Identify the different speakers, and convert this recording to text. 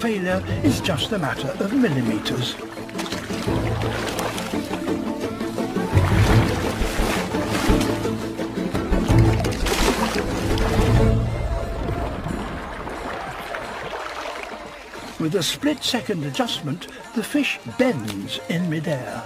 Speaker 1: failure is just a matter of millimeters. With a split-second adjustment, the fish bends in midair.